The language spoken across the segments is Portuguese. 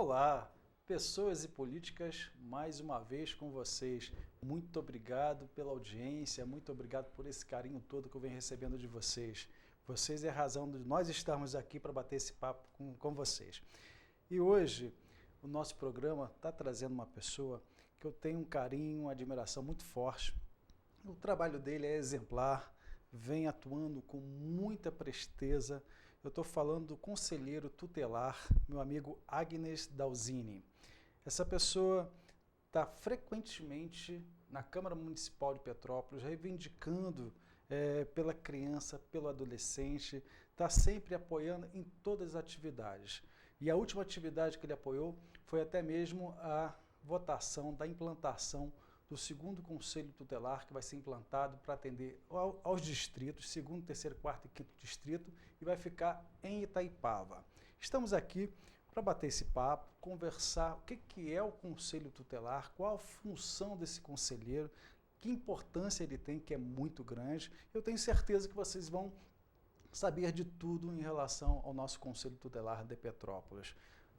Olá, pessoas e políticas, mais uma vez com vocês. Muito obrigado pela audiência, muito obrigado por esse carinho todo que eu venho recebendo de vocês. Vocês é a razão de nós estarmos aqui para bater esse papo com vocês. E hoje o nosso programa está trazendo uma pessoa que eu tenho um carinho, uma admiração muito forte. O trabalho dele é exemplar, vem atuando com muita presteza. Eu estou falando do conselheiro tutelar, meu amigo Agnes Dalzini. Essa pessoa está frequentemente na Câmara Municipal de Petrópolis, reivindicando pela criança, pelo adolescente, está sempre apoiando em todas as atividades. E a última atividade que ele apoiou foi até mesmo a votação da implantação do segundo Conselho Tutelar, que vai ser implantado para atender aos distritos, segundo, terceiro, quarto e quinto distrito, e vai ficar em Itaipava. Estamos aqui para bater esse papo, conversar o que é o Conselho Tutelar, qual a função desse conselheiro, que importância ele tem, que é muito grande. Eu tenho certeza que vocês vão saber de tudo em relação ao nosso Conselho Tutelar de Petrópolis.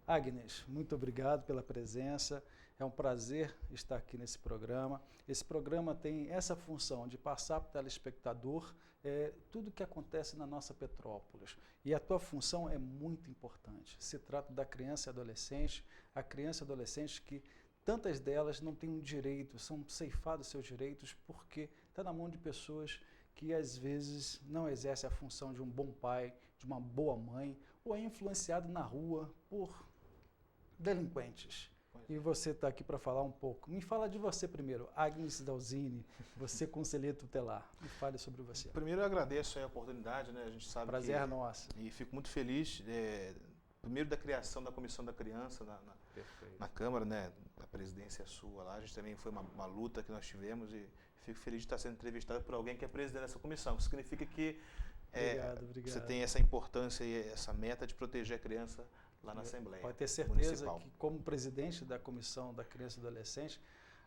Agnes, muito obrigado pela presença, é um prazer estar aqui nesse programa. Esse programa tem essa função de passar para o telespectador tudo o que acontece na nossa Petrópolis. E a tua função é muito importante. Se trata da criança e adolescente, a criança e adolescente que tantas delas não têm um direito, são ceifados seus direitos porque está na mão de pessoas que às vezes não exercem a função de um bom pai, de uma boa mãe, ou é influenciado na rua por delinquentes. E você está aqui para falar um pouco. Me fala de você primeiro, Agnes Dalzini, você conselheiro tutelar. Me fale sobre você. Primeiro eu agradeço a oportunidade, né? A gente sabe Prazer é nosso. E fico muito feliz, primeiro da criação da Comissão da Criança na Câmara, né? A presidência sua lá. A gente também foi uma luta que nós tivemos e fico feliz de estar sendo entrevistado por alguém que é presidente dessa comissão. Isso significa que obrigado. Você tem essa importância e essa meta de proteger a criança lá na Assembleia Pode ter certeza municipal. Que, como presidente da Comissão da Criança e Adolescente,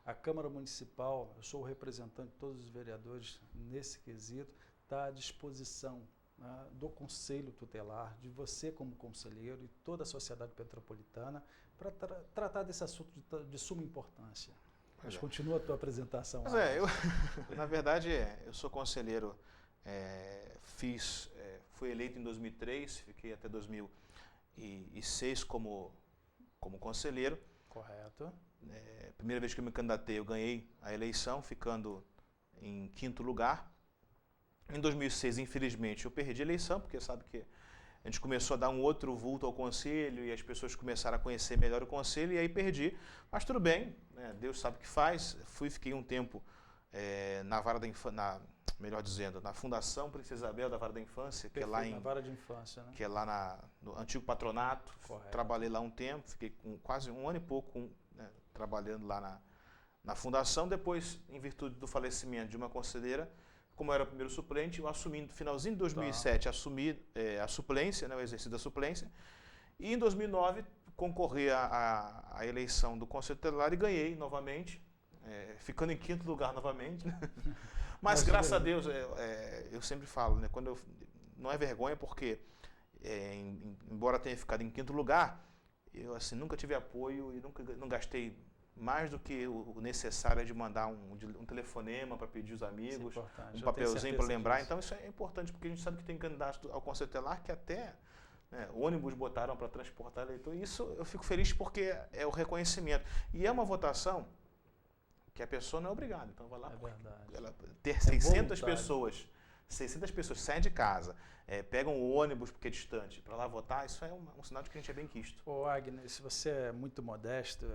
a Câmara Municipal, eu sou o representante de todos os vereadores nesse quesito, está à disposição, né, do Conselho Tutelar, de você como conselheiro e toda a sociedade petropolitana para tratar desse assunto de suma importância. Mas continua a tua apresentação. Mas na verdade, eu sou conselheiro, fui eleito em 2003, fiquei até 2006 como conselheiro. Correto. Primeira vez que eu me candidatei, eu ganhei a eleição, ficando em 5º lugar. Em 2006, infelizmente, eu perdi a eleição, porque sabe que a gente começou a dar um outro vulto ao conselho e as pessoas começaram a conhecer melhor o conselho e aí perdi. Mas tudo bem, né? Deus sabe o que faz. Fiquei um tempo na vara da infância, melhor dizendo, na Fundação Princesa Isabel da Vara da Infância, que é lá na Vara de Infância, né? Que é lá no antigo patronato. Correto. Trabalhei lá um tempo, fiquei com quase um ano e pouco trabalhando lá na Fundação. Depois, em virtude do falecimento de uma conselheira, como eu era o primeiro suplente, eu assumi no finalzinho de 2007, assumi a suplência, né, o exercício da suplência, e em 2009 concorri à eleição do Conselho Tutelar e ganhei novamente, ficando em 5º lugar novamente. Mas graças a Deus, eu sempre falo, né, não é vergonha porque, embora tenha ficado em 5º lugar, eu assim, nunca tive apoio e não gastei mais do que o necessário de mandar um telefonema para pedir os amigos, um papelzinho para lembrar. Disso. Então isso é importante, porque a gente sabe que tem candidatos ao Conselho Tutelar que até ônibus botaram para transportar eleitor. Isso eu fico feliz porque é o reconhecimento. E é uma votação que a pessoa não é obrigada. Então vai lá, ela ter 600 pessoas. 600 pessoas saem de casa, pegam o ônibus porque é distante, para lá votar, isso é um sinal de que a gente é bem quisto. Ô Agnes, você é muito modesto,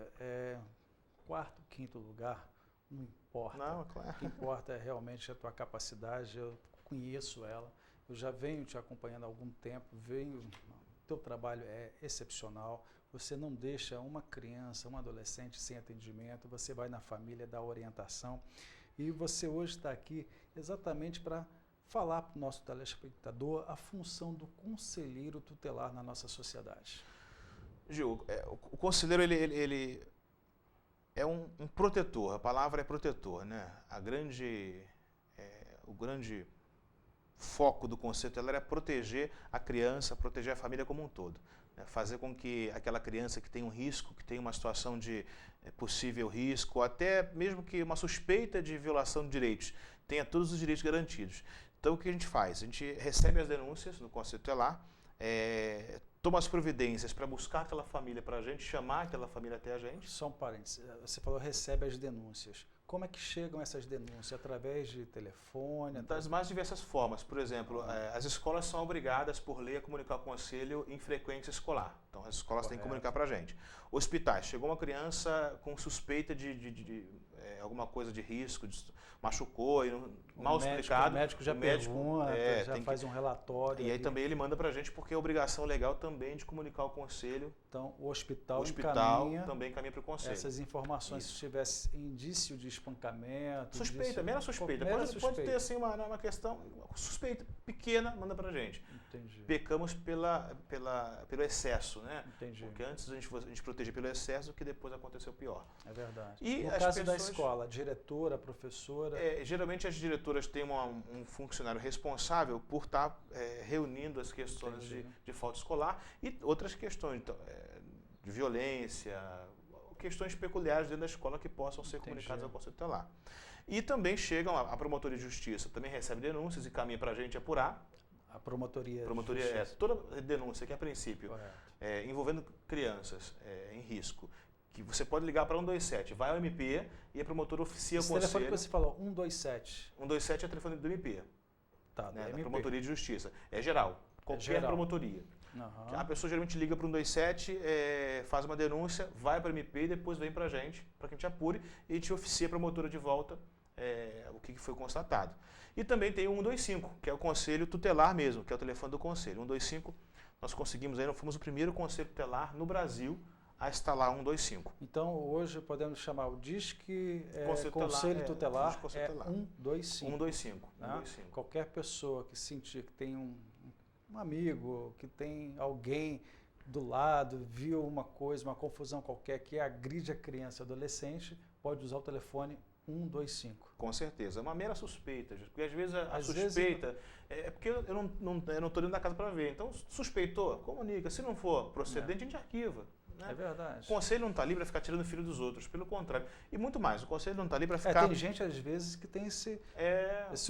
4º, 5º lugar, não importa. Não, claro. O que importa é realmente a tua capacidade, eu conheço ela, eu já venho te acompanhando há algum tempo, teu trabalho é excepcional, você não deixa uma criança, um adolescente sem atendimento, você vai na família, dá orientação, e você hoje está aqui exatamente para falar para o nosso telespectador a função do conselheiro tutelar na nossa sociedade. Gil, o conselheiro ele é um protetor, a palavra é protetor, né? O grande foco do conselho tutelar é proteger a criança, proteger a família como um todo. né, fazer com que aquela criança que tem um risco, que tem uma situação de possível risco, ou até mesmo que uma suspeita de violação de direitos, tenha todos os direitos garantidos. Então, o que a gente faz? A gente recebe as denúncias no Conselho Tutelar, toma as providências para buscar aquela família para a gente, chamar aquela família até a gente. Só um parênteses, você falou recebe as denúncias. Como é que chegam essas denúncias? Através de telefone? Das mais diversas formas. Por exemplo, as escolas são obrigadas por lei a comunicar ao conselho em frequência escolar. Então, as escolas têm que comunicar para a gente. Hospitais. Chegou uma criança com suspeita de alguma coisa de risco, machucou, mal explicado. O médico já pergunta, já faz um relatório. E aí também ele manda para a gente, porque é obrigação legal também de comunicar ao conselho. Então, o hospital também caminha para o conselho. Essas informações, se tivesse indício de espancamento... Suspeita, mera suspeita. Pode ter assim uma questão, suspeita pequena, manda pra gente. Entendi. Pecamos pelo excesso, né? Entendi. Porque antes a gente protegia pelo excesso do que depois aconteceu pior. É verdade. E no caso da escola, a diretora, a professora... Geralmente as diretoras têm um funcionário responsável por estar reunindo as questões de falta escolar e outras questões de violência, questões peculiares dentro da escola que possam ser comunicadas ao Conselho Tutelar. E também chegam, a Promotoria de Justiça também recebe denúncias e caminha para a gente apurar. A Promotoria de Justiça. Toda denúncia que, a princípio, envolvendo crianças em risco, que você pode ligar para 127, vai ao MP e a promotora oficia o conselho. Esse telefone que você falou, 127. 127 é o telefone do MP. Tá, né, da Promotoria de Justiça. É geral, qualquer promotoria. Uhum. A pessoa geralmente liga para o 127, faz uma denúncia, vai para o MP e depois vem para a gente apure e a gente oficia a promotora de volta o que foi constatado. E também tem o 125, que é o Conselho Tutelar mesmo, que é o telefone do Conselho. 125, nós conseguimos nós fomos o primeiro Conselho Tutelar no Brasil a instalar 125. Então, hoje podemos chamar o Disque Conselho Tutelar, 125. 125. Né? 125. Qualquer pessoa que sentir que tem um amigo, que tem alguém do lado, viu uma coisa, uma confusão qualquer que agride a criança e adolescente, pode usar o telefone 125. Com certeza. É uma mera suspeita, porque às vezes a suspeita é porque eu não estou dentro da casa para ver. Então, suspeitou, comunica. Se não for procedente, a gente arquiva. Né? É verdade. O conselho não está ali para ficar tirando o filho dos outros, pelo contrário. E muito mais, o conselho não está ali para ficar... Tem gente, às vezes, que tem esse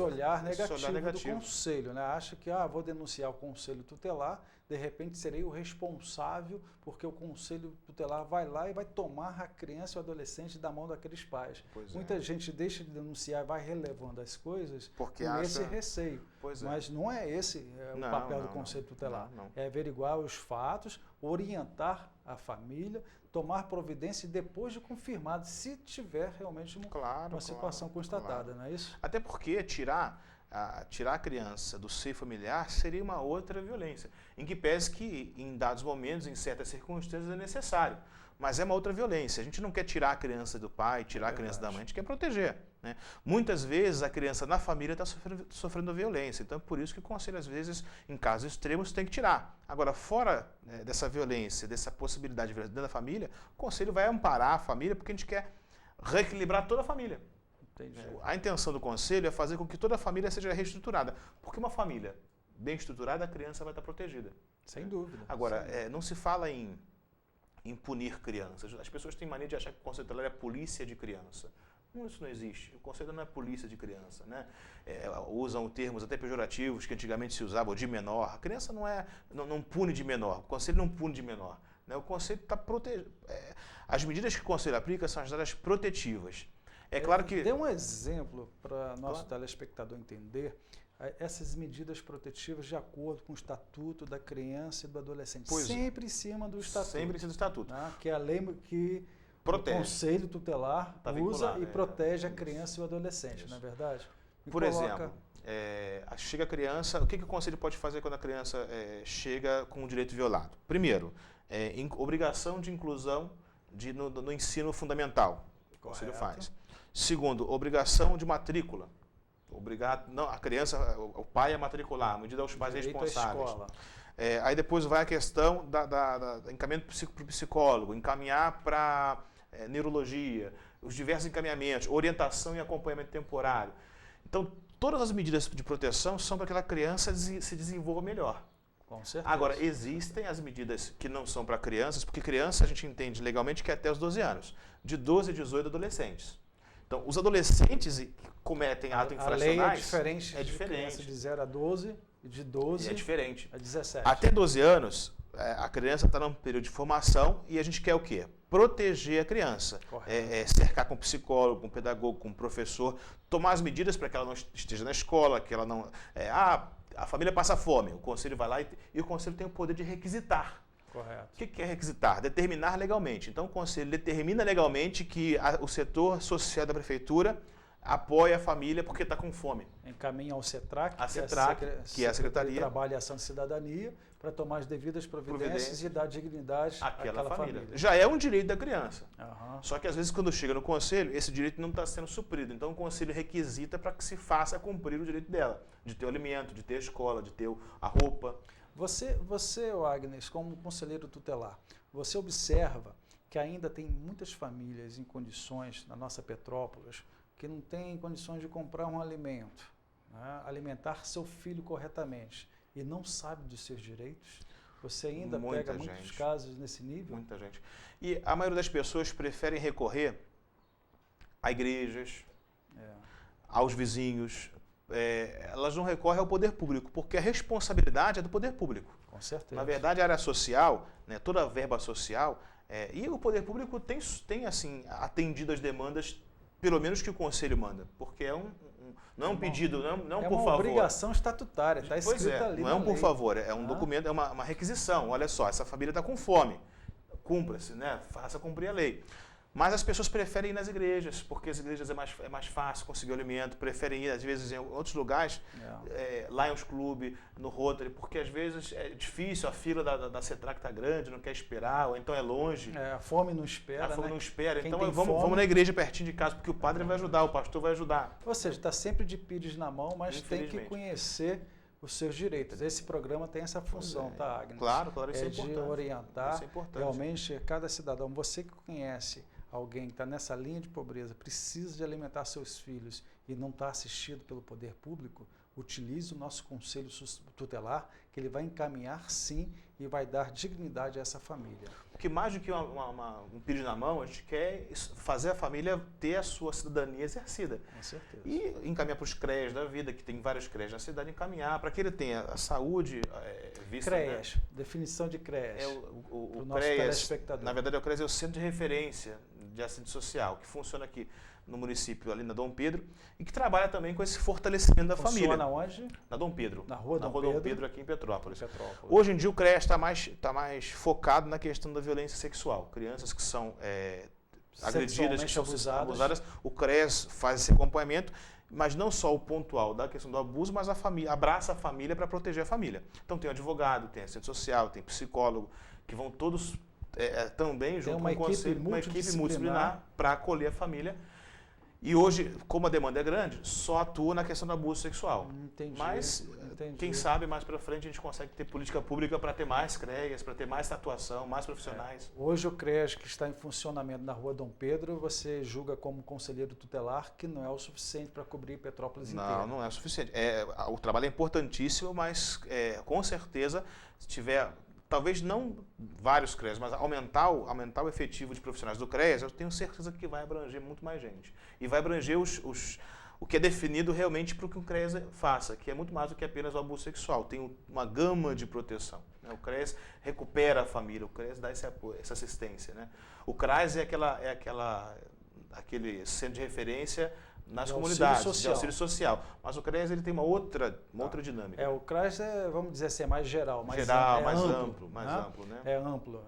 olhar negativo do conselho. Né? Acha que, vou denunciar o conselho tutelar, de repente serei o responsável, porque o conselho tutelar vai lá e vai tomar a criança ou adolescente da mão daqueles pais. Muita gente deixa de denunciar e vai relevando as coisas porque com esse receio. Mas não é esse o papel do conselho tutelar. Não. É averiguar os fatos, orientar a família, tomar providência e depois de confirmado, se tiver realmente uma situação constatada, não é isso? Até porque tirar a criança do seio familiar seria uma outra violência, em que pese que em dados momentos, em certas circunstâncias é necessário, mas é uma outra violência. A gente não quer tirar a criança do pai, tirar a criança da mãe, a gente quer proteger. Né? Muitas vezes a criança na família está sofrendo violência, então é por isso que o conselho, às vezes, em casos extremos, tem que tirar. Agora, fora dessa violência, dessa possibilidade de violência dentro da família, o conselho vai amparar a família porque a gente quer reequilibrar toda a família. Entendi. A intenção do conselho é fazer com que toda a família seja reestruturada, porque uma família bem estruturada, a criança vai estar protegida. Sem dúvida. Agora, não se fala em punir crianças. As pessoas têm mania de achar que o conselho tutelar é polícia de criança. Isso não existe. O conselho não é polícia de criança. Né? Usam termos até pejorativos que antigamente se usavam, de menor. A criança não pune de menor. O conselho não pune de menor. Né? O conselho está protegendo. As medidas que o conselho aplica são as medidas protetivas. É claro que... Dê um exemplo para nosso telespectador entender essas medidas protetivas de acordo com o Estatuto da Criança e do Adolescente. Sempre em cima do Estatuto. Sempre em cima do Estatuto. Né? Que é a lei que protege. O Conselho Tutelar usa e protege a criança e o adolescente, não é verdade? Por exemplo, chega a criança, o que o Conselho pode fazer quando a criança chega com o direito violado? Primeiro, obrigação de inclusão no ensino fundamental. O Conselho faz. Segundo, obrigação de matrícula. A criança, o pai a matricular, a medida aos pais responsáveis. Aí depois vai a questão da encaminhamento para o psicólogo, encaminhar para neurologia, os diversos encaminhamentos, orientação e acompanhamento temporário. Então, todas as medidas de proteção são para que aquela criança se desenvolva melhor. Com certeza. Agora, existem as medidas que não são para crianças, porque criança a gente entende legalmente que é até os 12 anos. De 12 a 18, adolescentes. Então, os adolescentes que cometem atos infracionais... A lei é diferente. É diferente. De 0 a 12 e de 12 é diferente. a 17. Até 12 anos, a criança está num período de formação e a gente quer o quê? Proteger a criança. Cercar com psicólogo, com pedagogo, com professor, tomar as medidas para que ela não esteja na escola, que ela não... a família passa fome, o conselho vai lá e o conselho tem o poder de requisitar. Correto. O que é requisitar? Determinar legalmente. Então, o conselho determina legalmente que o setor social da prefeitura apoia a família porque está com fome. Encaminha ao CETRAC, que é a Secretaria de Trabalho e Ação de Cidadania, para tomar as devidas providências e dar dignidade àquela família. Já é um direito da criança. Uhum. Só que às vezes quando chega no conselho, esse direito não está sendo suprido. Então o conselho requisita para que se faça cumprir o direito dela, de ter o alimento, de ter a escola, de ter a roupa. Você, Agnes, como conselheiro tutelar, você observa que ainda tem muitas famílias em condições, na nossa Petrópolis, que não têm condições de comprar um alimento, né, alimentar seu filho corretamente e não sabe dos seus direitos? Você ainda pega muitos casos nesse nível? Muita gente. E a maioria das pessoas preferem recorrer a igrejas, aos vizinhos. Elas não recorrem ao poder público, porque a responsabilidade é do poder público. Com certeza. Na verdade, a área social, né, toda a verba social, e o poder público tem assim, atendido as demandas, pelo menos que o conselho manda, porque não é um pedido, não por favor. É uma obrigação estatutária, está escrito ali. Não é um por favor, é um documento, é uma requisição. Olha só, essa família está com fome, cumpra-se, né? Faça cumprir a lei. Mas as pessoas preferem ir nas igrejas, porque as igrejas é mais fácil conseguir o alimento, preferem ir, às vezes, em outros lugares, lá em uns clubes, no Rotary, porque às vezes é difícil, a fila da CETRAC está grande, não quer esperar, ou então é longe. A fome não espera, A fome não espera. Quem então vamos na igreja pertinho de casa, porque o padre vai ajudar, o pastor vai ajudar. Ou seja, está sempre de pires na mão, mas tem que conhecer os seus direitos. Esse programa tem essa função, tá, Agnes? Claro, isso é importante. De orientar isso é importante. Realmente cada cidadão. Você que conhece alguém que está nessa linha de pobreza, precisa de alimentar seus filhos e não está assistido pelo poder público, utilize o nosso conselho tutelar, que ele vai encaminhar sim e vai dar dignidade a essa família. Porque mais do que um pires na mão, a gente quer fazer a família ter a sua cidadania exercida. Com certeza. E encaminhar para os CREAs da vida, que tem vários CREAs na cidade, encaminhar para que ele tenha a saúde vista. CREAs, né? Definição de CREAs. O nosso CREAs, telespectador. na verdade, o CREAS é o Centro de Referência de Assistência Social, que funciona aqui no município, ali na Dom Pedro, e que trabalha também com esse fortalecimento da família. Funciona onde? Na Dom Pedro. Na Rua Dom Pedro, aqui em Petrópolis. Petrópolis. Hoje em dia o CREAS está mais focado na questão da violência sexual. Crianças que são agredidas, que são abusadas. O CREAS faz esse acompanhamento, mas não só o pontual da questão do abuso, mas abraça a família para proteger a família. Então tem advogado, tem assistente social, tem psicólogo, que vão todos também junto com o conselho, uma equipe multidisciplinar para acolher a família. E hoje, como a demanda é grande, só atua na questão do abuso sexual. Entendi. Mas, quem sabe, mais para frente a gente consegue ter política pública para ter mais CREAs, para ter mais atuação, mais profissionais. Hoje o CREAS que está em funcionamento na Rua Dom Pedro, você julga como conselheiro tutelar que não é o suficiente para cobrir Petrópolis inteira? Não é o suficiente. O trabalho é importantíssimo, mas com certeza, se tiver... Talvez não vários CREAs, mas aumentar o efetivo de profissionais do CREAS, eu tenho certeza que vai abranger muito mais gente. E vai abranger o que é definido realmente para o que o CREAS faça, que é muito mais do que apenas o abuso sexual. Tem uma gama de proteção. Né? O CREAS recupera a família, o CREAS dá esse apoio, essa assistência. Né? O CRAS é aquele centro de referência nas comunidades, de auxílio social. Mas o CREAS ele tem uma outra dinâmica. O CRAS é, vamos dizer assim, é mais geral. Mais amplo, né? É amplo.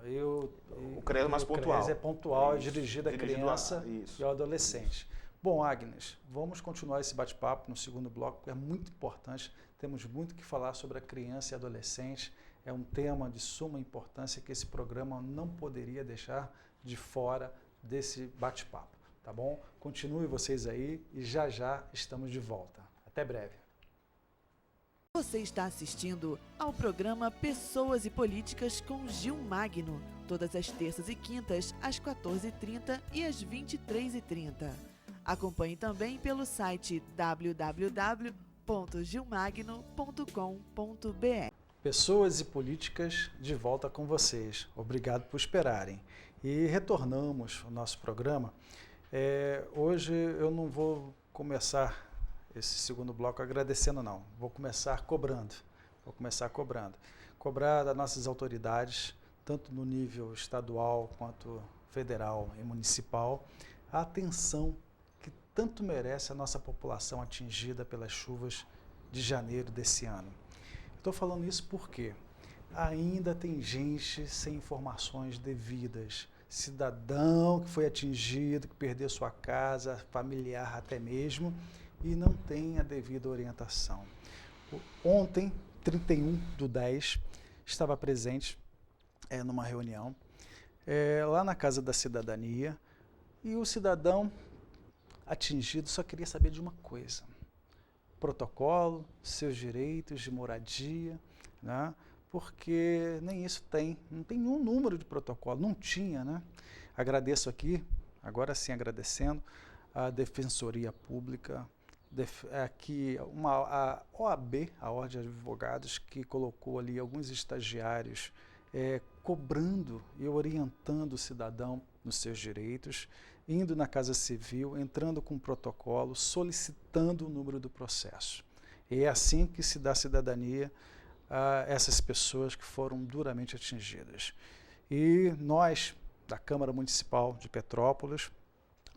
O CREAS é mais pontual. O CREAS é pontual, é dirigido à criança e ao adolescente. Bom, Agnes, vamos continuar esse bate-papo no segundo bloco, porque é muito importante. Temos muito que falar sobre a criança e adolescente. É um tema de suma importância que esse programa não poderia deixar de fora desse bate-papo. Tá bom? Continue vocês aí e já estamos de volta. Até breve. Você está assistindo ao programa Pessoas e Políticas com Gil Magno, todas as terças e quintas, às 14h30 e às 23h30. Acompanhe também pelo site www.gilmagno.com.br. Pessoas e Políticas de volta com vocês. Obrigado por esperarem. E retornamos ao nosso programa. Hoje eu não vou começar esse segundo bloco agradecendo, não. Vou começar cobrando. Cobrar das nossas autoridades, tanto no nível estadual quanto federal e municipal, a atenção que tanto merece a nossa população atingida pelas chuvas de janeiro desse ano. Estou falando isso porque ainda tem gente sem informações devidas, cidadão que foi atingido, que perdeu sua casa, familiar até mesmo, e não tem a devida orientação. Ontem, 31/10, estava presente numa reunião lá na Casa da Cidadania, e o cidadão atingido só queria saber de uma coisa: protocolo, seus direitos de moradia, né? Porque nem isso tem, não tem nenhum número de protocolo, não tinha, né? Agradeço aqui, agora sim agradecendo, a Defensoria Pública, aqui a OAB, a Ordem de Advogados, que colocou ali alguns estagiários cobrando e orientando o cidadão nos seus direitos, indo na Casa Civil, entrando com protocolo, solicitando o número do processo. E é assim que se dá cidadania a essas pessoas que foram duramente atingidas. E nós, da Câmara Municipal de Petrópolis,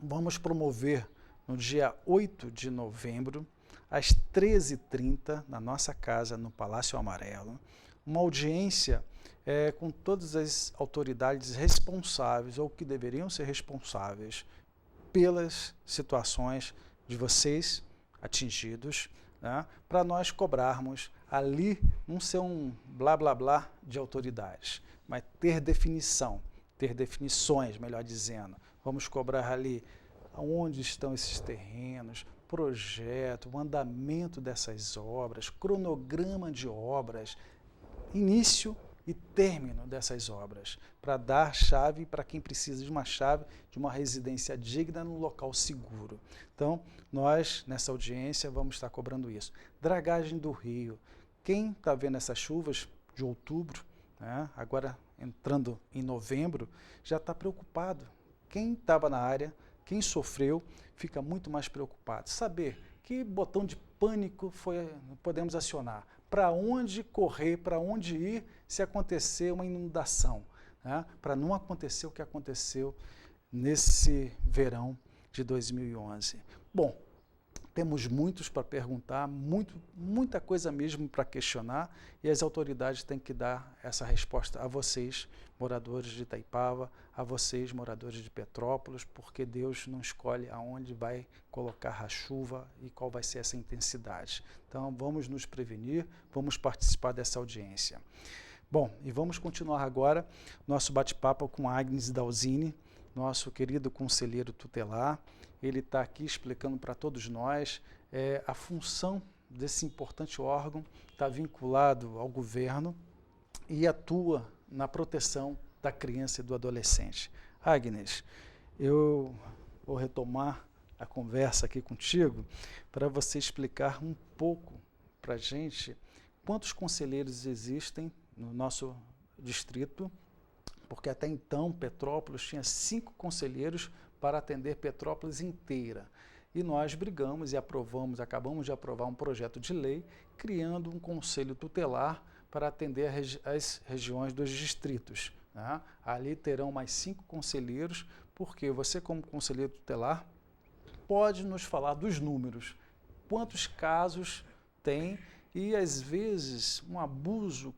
vamos promover no dia 8 de novembro, às 13h30, na nossa casa, no Palácio Amarelo, uma audiência com todas as autoridades responsáveis, ou que deveriam ser responsáveis, pelas situações de vocês atingidos, né, para nós cobrarmos ali, não ser um blá blá blá de autoridades, mas ter definições, melhor dizendo. Vamos cobrar ali onde estão esses terrenos, projeto, o andamento dessas obras, cronograma de obras, início e término dessas obras, para dar chave para quem precisa de uma chave de uma residência digna num local seguro. Então, nós, nessa audiência, vamos estar cobrando isso. Dragagem do rio. Quem está vendo essas chuvas de outubro, né, agora entrando em novembro, já está preocupado. Quem estava na área, quem sofreu, fica muito mais preocupado. Saber que botão de pânico podemos acionar, para onde correr, para onde ir se acontecer uma inundação, né? Para não acontecer o que aconteceu nesse verão de 2011. Bom, temos muitos para perguntar, muita coisa mesmo para questionar, e as autoridades têm que dar essa resposta a vocês, moradores de Itaipava, a vocês, moradores de Petrópolis, porque Deus não escolhe aonde vai colocar a chuva e qual vai ser essa intensidade. Então, vamos nos prevenir, vamos participar dessa audiência. Bom, e vamos continuar agora nosso bate-papo com Agnes Dalzini, nosso querido conselheiro tutelar. Ele está aqui explicando para todos nós a função desse importante órgão, está vinculado ao governo e atua na proteção da criança e do adolescente. Agnes, eu vou retomar a conversa aqui contigo para você explicar um pouco para a gente quantos conselheiros existem no nosso distrito, porque até então Petrópolis tinha 5 conselheiros para atender Petrópolis inteira. E nós brigamos e acabamos de aprovar um projeto de lei criando um conselho tutelar para atender as regiões dos distritos, né? Ali terão mais 5 conselheiros, porque você, como conselheiro tutelar, pode nos falar dos números, quantos casos tem, e às vezes um abuso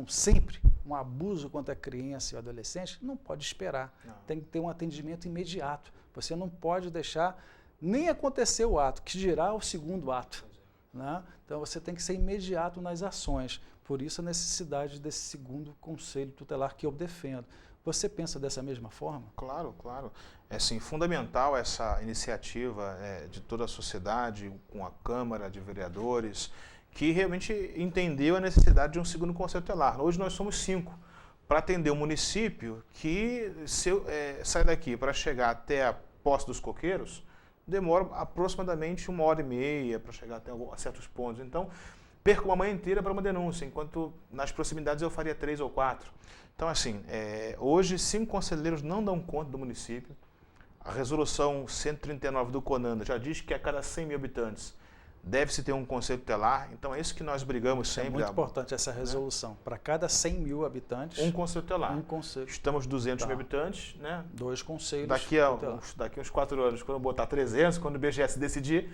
sempre um abuso contra a criança e o adolescente não pode esperar, tem que ter um atendimento imediato. Você não pode deixar nem acontecer o ato, que dirá o segundo ato, né? Então você tem que ser imediato nas ações, por isso a necessidade desse segundo conselho tutelar que eu defendo. Você pensa dessa mesma forma? Claro, claro. É sim, fundamental essa iniciativa de toda a sociedade, com a Câmara de Vereadores, que realmente entendeu a necessidade de um segundo conselho tutelar. Hoje nós somos 5 para atender o município que, se eu sair daqui para chegar até a Poço dos Coqueiros, demora aproximadamente 1h30 para chegar até certos pontos. Então, perco uma manhã inteira para uma denúncia, enquanto nas proximidades eu faria 3 ou 4. Então, assim, hoje 5 conselheiros não dão conta do município. A resolução 139 do CONANDA já diz que a cada 100 mil habitantes deve-se ter um conselho tutelar. Então, é isso que nós brigamos sempre. É muito importante essa resolução. Para cada 100 mil habitantes, um conselho tutelar. Um conselho. Estamos 200 mil habitantes, né? 2 conselhos Daqui uns 4 anos, quando eu botar 300, quando o BGS decidir,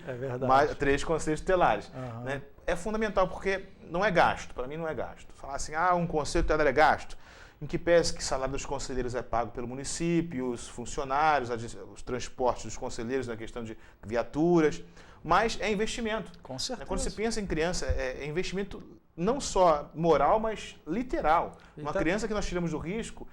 mais 3 conselhos tutelares. Né? É fundamental, porque não é gasto. Para mim, não é gasto. Falar assim, um conselho tutelar é gasto. Em que pese que o salário dos conselheiros é pago pelo município, os funcionários, os transportes dos conselheiros na questão de viaturas, mas é investimento. Com certeza. Quando se pensa em criança, é investimento não só moral, mas literal. Uma criança que nós tiramos do risco,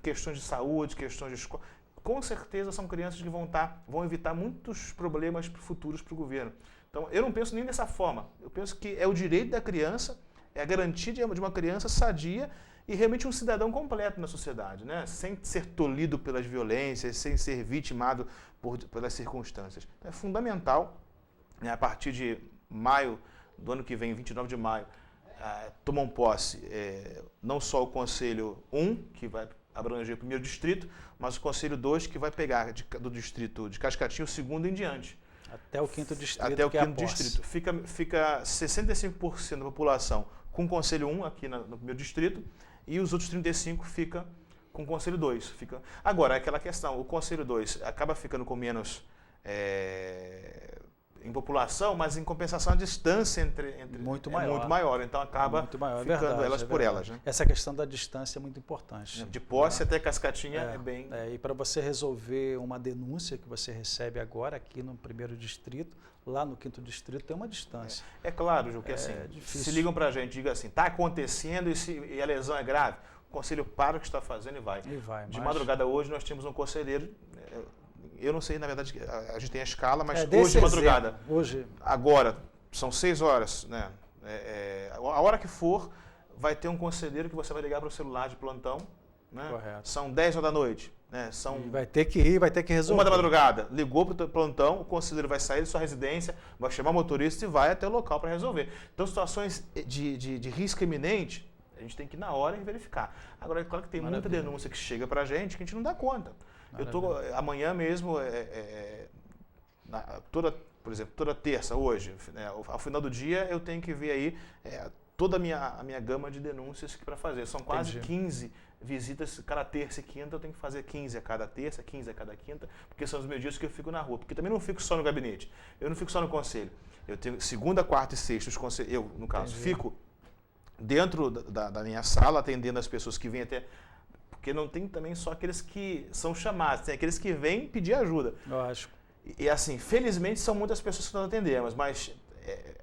questões de saúde, questões de escola, com certeza são crianças que vão evitar muitos problemas futuros para o governo. Então, eu não penso nem dessa forma. Eu penso que é o direito da criança, é a garantia de uma criança sadia e realmente um cidadão completo na sociedade, né? Sem ser tolhido pelas violências, sem ser vitimado pelas circunstâncias. Então, é fundamental, né, a partir de maio do ano que vem, 29 de maio, tomam posse não só o Conselho 1, que vai abranger o primeiro distrito, mas o Conselho 2, que vai pegar do distrito de Cascatinho o segundo em diante. Até o 5º distrito. Até o 5º distrito. Fica 65% da população com o Conselho 1 aqui no primeiro distrito, e os outros 35% fica com o Conselho 2. Agora, aquela questão, o Conselho 2 acaba ficando com menos em população, mas em compensação a distância entre muito maior. Então acaba ficando verdade, elas por elas. Né? Essa questão da distância é muito importante. De Posse até Cascatinha é bem... e para você resolver uma denúncia que você recebe agora aqui no primeiro distrito, lá no 5º distrito tem uma distância. É claro, Ju, que assim, se ligam para a gente, digam assim, está acontecendo e a lesão é grave, o conselho para o que está fazendo e vai. De madrugada hoje nós tínhamos um conselheiro, eu não sei, na verdade, a gente tem a escala, mas hoje de madrugada, agora, são 6 horas, né? A hora que for, vai ter um conselheiro que você vai ligar para o celular de plantão, né? Correto. São 10 horas da noite. E vai ter que ir, vai ter que resolver. 1 da madrugada, ligou para o plantão, o conselheiro vai sair de sua residência, vai chamar o motorista e vai até o local para resolver. Então, situações de risco iminente, a gente tem que ir na hora e verificar. Agora, é claro que tem muita denúncia que chega para a gente que a gente não dá conta. Amanhã mesmo, por exemplo, toda terça, hoje, ao final do dia, eu tenho que ver aí toda a minha gama de denúncias para fazer. São quase 15 visitas, cada terça e quinta eu tenho que fazer 15 a cada terça, 15 a cada quinta, porque são os meus dias que eu fico na rua. Porque também não fico só no gabinete, eu não fico só no conselho. Eu tenho segunda, quarta e sexta, eu, no caso, fico dentro da minha sala, atendendo as pessoas que vêm até... Porque não tem também só aqueles que são chamados, tem aqueles que vêm pedir ajuda. Lógico. E assim, felizmente são muitas pessoas que nós atendemos, mas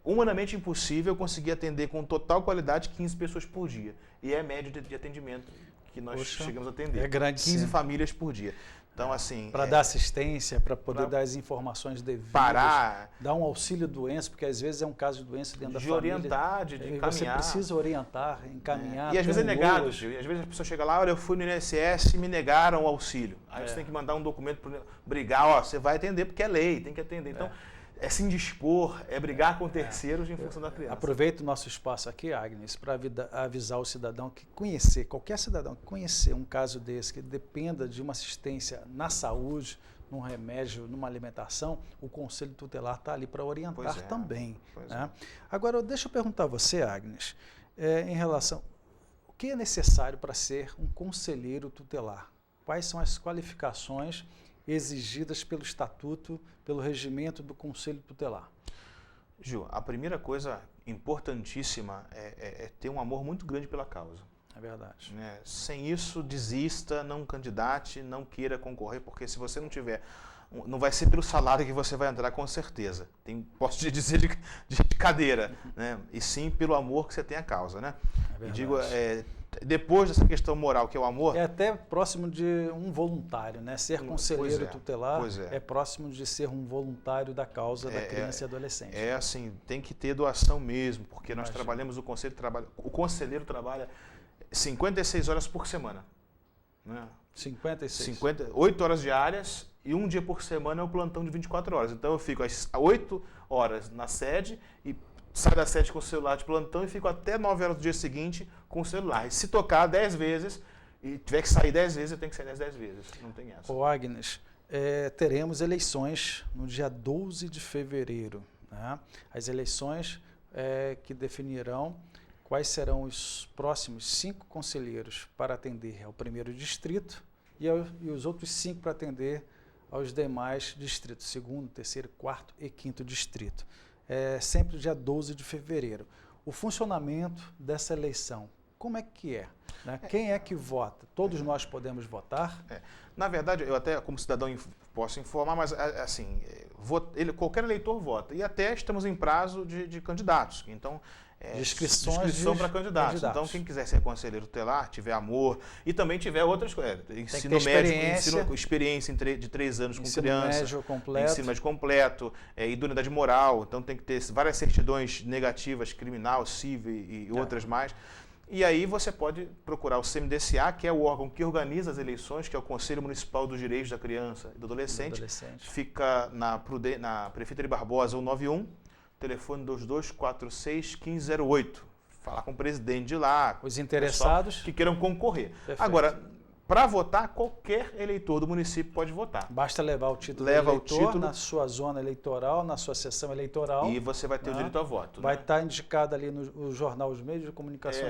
humanamente impossível conseguir atender com total qualidade 15 pessoas por dia. E é a média de atendimento que nós chegamos a atender. É grande, 15 famílias por dia. Então, assim... Para dar assistência, para poder dar as informações devidas. Parar. Dar um auxílio doença, porque às vezes é um caso de doença dentro da família. De orientar, de encaminhar. Você precisa orientar, encaminhar. E às vezes é negado, Gil. E às vezes a pessoa chega lá, olha, eu fui no INSS e me negaram o auxílio. Aí você tem que mandar um documento para brigar, você vai atender porque é lei, tem que atender. Então, é se indispor, é brigar com terceiros em função da criança. Aproveito o nosso espaço aqui, Agnes, para avisar o cidadão que qualquer cidadão que conhecer um caso desse, que dependa de uma assistência na saúde, num remédio, numa alimentação, o Conselho Tutelar está ali para orientar também. Né? Agora, deixa eu perguntar a você, Agnes, em relação, o que é necessário para ser um conselheiro tutelar? Quais são as qualificações exigidas pelo Estatuto, pelo regimento do Conselho Tutelar? Gil, a primeira coisa importantíssima é ter um amor muito grande pela causa. É verdade. Né? Sem isso, desista, não candidate, não queira concorrer, porque se você não tiver, não vai ser pelo salário que você vai entrar com certeza. Posso te dizer de cadeira, né? E sim pelo amor que você tem à causa. Né? É e digo, depois dessa questão moral, que é o amor... É até próximo de um voluntário, né? Ser conselheiro tutelar é próximo de ser um voluntário da causa da criança e adolescente. É assim, tem que ter doação mesmo, porque nós trabalhamos, o conselheiro trabalha 56 horas por semana. Né? 8 horas diárias e um dia por semana é o plantão de 24 horas. Então eu fico às 8 horas na sede e saio das 7 com o celular de plantão e fico até 9 horas do dia seguinte com o celular. E se tocar 10 vezes e tiver que sair 10 vezes, eu tenho que sair 10 vezes. Não tem essa. Ô Agnes, teremos eleições no dia 12 de fevereiro. Né? As eleições que definirão quais serão os próximos 5 conselheiros para atender ao primeiro distrito e os outros 5 para atender aos demais distritos, 2º, 3º, 4º e 5º distrito. Sempre dia 12 de fevereiro. O funcionamento dessa eleição, como é que é? Né? Quem é que vota? Todos nós podemos votar? Na verdade, eu até como cidadão posso informar, mas assim, qualquer eleitor vota. E até estamos em prazo de candidatos. Então, de inscrição para candidatos. Então, quem quiser ser conselheiro tutelar, tiver amor e também tiver outras coisas. Ensino médio, experiência de 3 anos com criança. Ensino médio completo, idoneidade moral. Então, tem que ter várias certidões negativas, criminal, civil e outras mais. E aí você pode procurar o CMDCA, que é o órgão que organiza as eleições, que é o Conselho Municipal dos Direitos da Criança e do Adolescente. Fica na Prefeitura de Barbosa, 191, telefone 2246-1508. Falar com o presidente de lá. Os interessados que queiram concorrer. Perfeito. Agora, para votar, qualquer eleitor do município pode votar. Basta levar o título de eleitor na sua zona eleitoral, na sua sessão eleitoral. E você vai ter o direito a voto. Vai estar indicado ali no jornal, os meios de comunicação.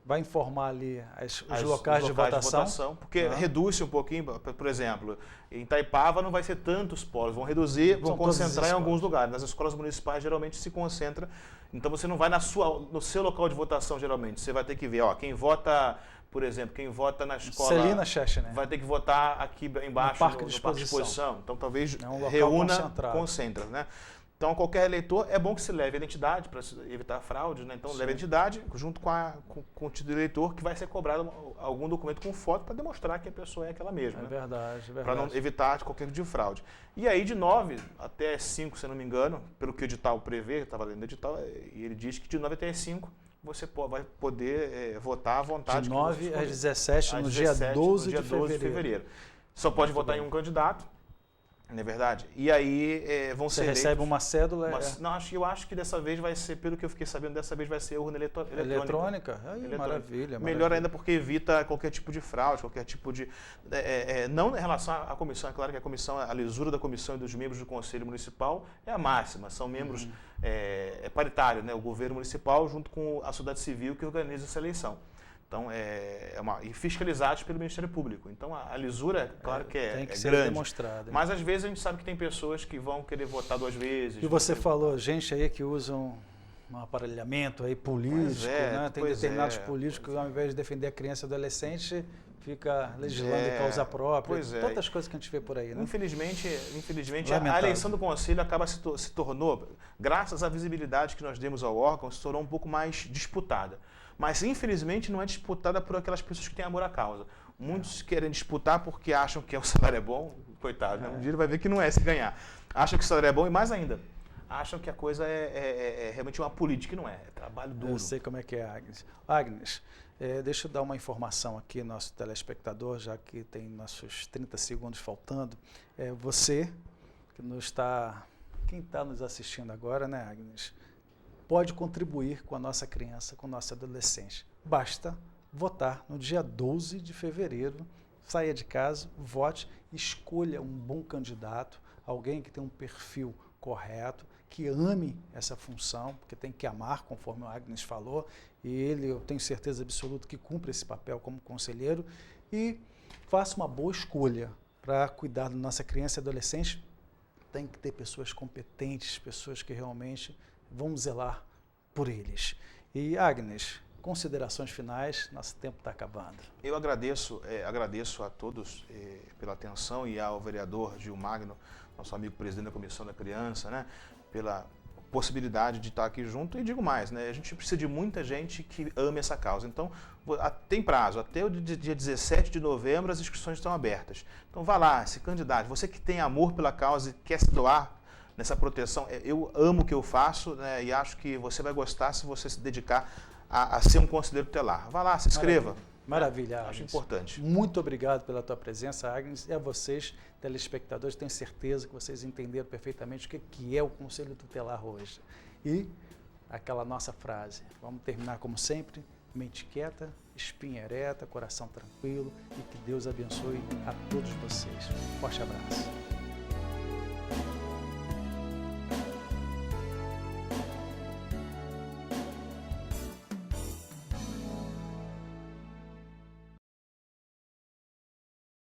Vai informar ali os locais de votação. Porque reduz-se um pouquinho, por exemplo, em Itaipava não vai ser tantos polos, vão reduzir, vão concentrar em alguns lugares. Nas escolas municipais geralmente se concentra, então você não vai no seu local de votação geralmente, você vai ter que ver, quem vota, por exemplo, quem vota na escola Celina Chechner, vai ter que votar aqui embaixo no Parque de Exposição. Então talvez um reúna, concentra, né? Então, qualquer eleitor, é bom que se leve a identidade para evitar fraude, né? Então, leve a identidade junto com o título do eleitor, que vai ser cobrado algum documento com foto para demonstrar que a pessoa é aquela mesma. É verdade. Para não evitar qualquer tipo de fraude. E aí, de 9 até as 5, se não me engano, pelo que o edital prevê, eu estava lendo o edital, e ele diz que de 9 até as 5 você vai poder votar à vontade. De 9 às 17, no dia 12 de fevereiro. Só pode votar em um candidato. Não é verdade? E aí vão ser eleitos... Você recebe uma cédula? Eu acho que dessa vez vai ser, pelo que eu fiquei sabendo, dessa vez vai ser urna eletrônica. Eletrônica? Maravilha. Melhor ainda porque evita qualquer tipo de fraude, qualquer tipo de... não em relação à comissão, é claro que a lisura da comissão e dos membros do Conselho Municipal é a máxima. São membros paritários, né? O governo municipal junto com a sociedade civil que organiza essa eleição. Então, e fiscalizados pelo Ministério Público. Então, a lisura, claro que tem que ser grande. Demonstrada. Mas, às vezes, a gente sabe que tem pessoas que vão querer votar 2 vezes. E você falou, gente aí que usam um aparelhamento aí político, né? Tem determinados políticos que, ao invés de defender a criança e o adolescente, fica legislando em causa própria. Tantas coisas que a gente vê por aí, né? Infelizmente a eleição do Conselho se tornou, graças à visibilidade que nós demos ao órgão, se tornou um pouco mais disputada. Mas, infelizmente, não é disputada por aquelas pessoas que têm amor à causa. Muitos querem disputar porque acham que o salário é bom. Coitado, né? Um dia ele vai ver que não é se ganhar. Acham que o salário é bom e, mais ainda, acham que a coisa é realmente uma política e não é. É trabalho duro. Eu sei como é que é, Agnes. Agnes, deixa eu dar uma informação aqui, nosso telespectador, já que tem nossos 30 segundos faltando. Você, quem está nos assistindo agora, né, Agnes? Pode contribuir com a nossa criança, com o nosso adolescente. Basta votar no dia 12 de fevereiro, saia de casa, vote, escolha um bom candidato, alguém que tenha um perfil correto, que ame essa função, porque tem que amar, conforme o Agnes falou, e ele, eu tenho certeza absoluta que cumpre esse papel como conselheiro, e faça uma boa escolha para cuidar da nossa criança e adolescente. Tem que ter pessoas competentes, pessoas que realmente vão zelar por eles. E, Agnes, considerações finais, nosso tempo está acabando. Eu agradeço a todos pela atenção e ao vereador Gil Magno, nosso amigo presidente da Comissão da Criança, né, pela possibilidade de estar aqui junto. E digo mais, né, a gente precisa de muita gente que ame essa causa. Então, tem prazo, até o dia 17 de novembro as inscrições estão abertas. Então, vá lá, se candidate. Você que tem amor pela causa e quer se doar nessa proteção, eu amo o que eu faço, né, e acho que você vai gostar se você se dedicar a ser um conselheiro tutelar. Vá lá, se inscreva. Maravilha, Agnes. Acho importante. Muito obrigado pela tua presença, Agnes, e a vocês, telespectadores. Tenho certeza que vocês entenderam perfeitamente o que é o Conselho Tutelar hoje. E aquela nossa frase. Vamos terminar como sempre, mente quieta, espinha ereta, coração tranquilo e que Deus abençoe a todos vocês. Forte abraço.